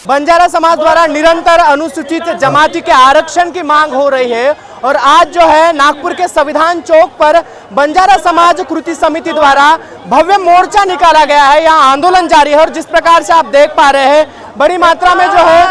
बंजारा समाज द्वारा निरंतर अनुसूचित जमाती के आरक्षण की मांग हो रही है और आज जो है नागपुर के संविधान चौक पर बंजारा समाज कृति समिति द्वारा भव्य मोर्चा निकाला गया है। यहाँ आंदोलन जारी है और जिस प्रकार से आप देख पा रहे हैं बड़ी मात्रा में जो है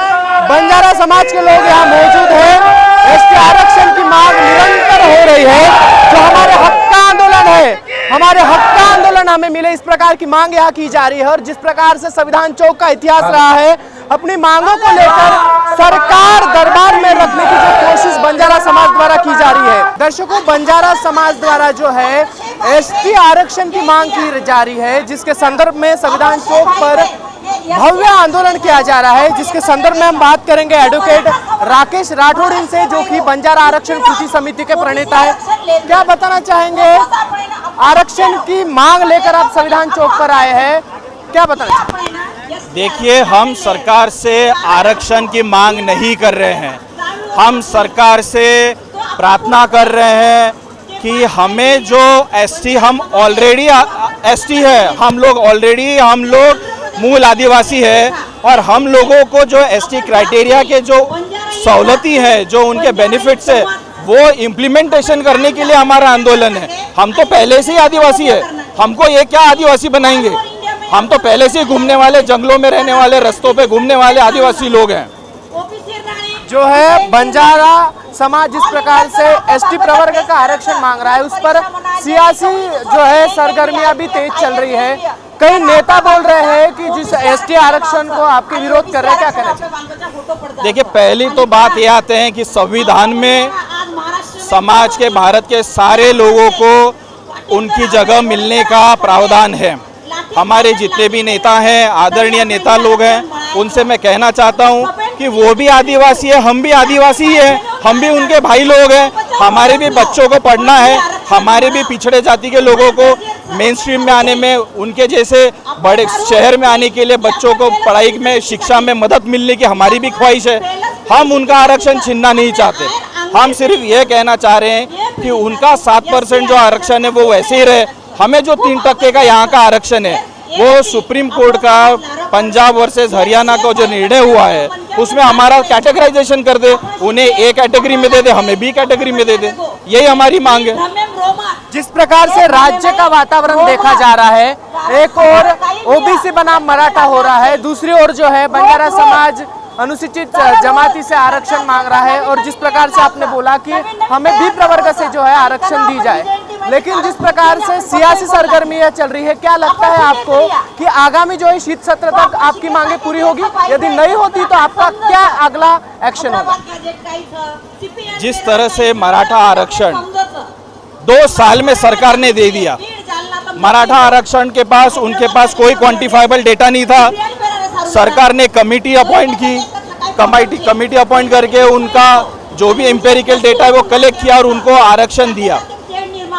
बंजारा समाज के लोग यहाँ मौजूद है। एसटी आरक्षण की मांग निरंतर हो रही है। जो हमारे हक का आंदोलन है, हमारे हक का आंदोलन हमें मिले, इस प्रकार की मांग यहाँ की जा रही है। और जिस प्रकार से संविधान चौक का इतिहास रहा है, अपनी मांगों को लेकर सरकार दरबार में रखने की जो कोशिश बंजारा समाज द्वारा की जा रही है। दर्शकों, बंजारा समाज द्वारा जो है एसटी आरक्षण की मांग की जा रही है, जिसके संदर्भ में संविधान चौक पर भव्य आंदोलन किया जा रहा है। जिसके संदर्भ में हम बात करेंगे एडवोकेट राकेश राठौड़ इनसे, जो कि बंजारा आरक्षण कृति समिति के प्रणेता है। क्या बताना चाहेंगे, आरक्षण की मांग लेकर आप संविधान चौक पर आए हैं, क्या बताना चाहेंगे? देखिए, हम सरकार से आरक्षण की मांग नहीं कर रहे हैं। हम सरकार से प्रार्थना कर रहे हैं कि हमें जो एसटी, हम ऑलरेडी एसटी है, हम लोग मूल आदिवासी है और हम लोगों को जो एसटी क्राइटेरिया के जो सहूलती है, जो उनके बेनिफिट्स है, वो इम्प्लीमेंटेशन करने के लिए हमारा आंदोलन है। हम तो पहले से ही आदिवासी है, हमको ये क्या आदिवासी बनाएंगे? हम तो पहले से ही घूमने वाले, जंगलों में रहने वाले, रास्तों पे घूमने वाले आदिवासी लोग हैं। जो है बंजारा समाज जिस प्रकार से एसटी प्रवर्ग का आरक्षण मांग रहा है, उस पर सियासी जो है सरगर्मियां भी तेज चल रही है। कई नेता बोल रहे हैं कि जिस एसटी आरक्षण को आपके विरोध कर रहे हैं, क्या कहना चाहिए? देखिए, पहली तो बात ये आते हैं कि संविधान में समाज के, भारत के सारे लोगों को उनकी जगह मिलने का प्रावधान है। हमारे जितने भी नेता हैं, आदरणीय नेता लोग हैं, उनसे मैं कहना चाहता हूं कि वो भी आदिवासी है, हम भी आदिवासी ही हैं, हम भी उनके भाई लोग हैं। हमारे भी बच्चों को पढ़ना है, हमारे भी पिछड़े जाति के लोगों को मेन स्ट्रीम में आने में, उनके जैसे बड़े शहर में आने के लिए बच्चों को पढ़ाई में, शिक्षा में मदद मिलने की हमारी भी ख्वाहिश है। हम उनका आरक्षण छीनना नहीं चाहते। हम सिर्फ ये कहना चाह रहे हैं कि उनका 7% जो आरक्षण है वो वैसे ही रहे। हमें जो 3% का यहाँ का आरक्षण है, वो सुप्रीम कोर्ट का पंजाब वर्सेस हरियाणा का जो निर्णय हुआ है, उसमें हमारा कैटेगराइजेशन कर दे, उन्हें ए कैटेगरी में दे दे, हमें बी कैटेगरी में दे दे। यही हमारी मांग है। जिस प्रकार से राज्य का वातावरण देखा जा रहा है, एक और ओबीसी बनाम मराठा हो रहा है, दूसरी ओर जो है बंजारा समाज अनुसूचित जमाती से आरक्षण मांग रहा है। और जिस प्रकार से आपने बोला कि हमें बी प्रवर्ग से जो है आरक्षण दी जाए, लेकिन जिस प्रकार से सियासी सरगर्मियां चल रही है, क्या लगता है आपको कि आगामी जो है शीत सत्र तक आपकी मांगे पूरी होगी? यदि नहीं होती तो आपका क्या अगला एक्शन होगा? जिस तरह से मराठा आरक्षण 2 साल में सरकार ने दे दिया, मराठा आरक्षण के पास, उनके पास कोई क्वांटिफाइबल डेटा नहीं था। सरकार ने कमेटी अपॉइंट की, कमेटी अपॉइंट करके उनका जो भी एम्पेरिकल डेटा है वो कलेक्ट किया और उनको आरक्षण दिया।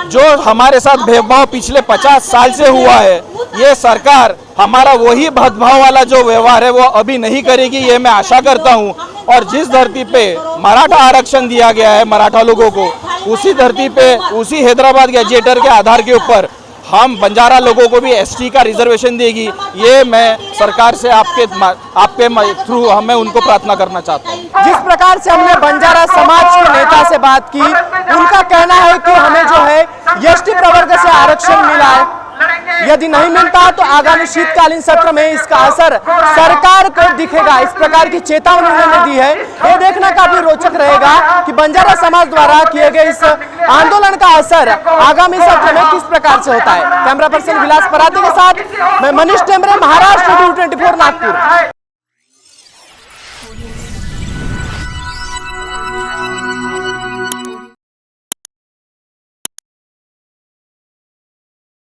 जो हमारे साथ भेदभाव पिछले 50 साल से हुआ है, ये सरकार हमारा वही भेदभाव वाला जो व्यवहार है वो अभी नहीं करेगी, ये मैं आशा करता हूँ। और जिस धरती पे मराठा आरक्षण दिया गया है मराठा लोगों को, उसी धरती पे, उसी हैदराबाद गैजेटर के आधार के ऊपर हम बंजारा लोगों को भी एसटी का रिजर्वेशन देगी। ये मैं सरकार से आपके थ्रू हमें उनको प्रार्थना करना चाहता हूँ। जिस प्रकार से हमने बंजारा समाज के नेता से बात की, उनका कहना है कि हमें जो है एसटी प्रवर्ग से आरक्षण मिला है, यदि नहीं मिलता तो आगामी शीतकालीन सत्र में इसका असर सरकार को दिखेगा। इस प्रकार की चेतावनी उन्होंने दी है। ये देखना काफी रोचक रहेगा कि बंजारा समाज द्वारा किए गए इस आंदोलन का असर आगामी सत्र में किस प्रकार से होता है। कैमरा पर्सन विलास पराती के साथ मैं मनीष टेमरे, महाराष्ट्र 24 नागपुर।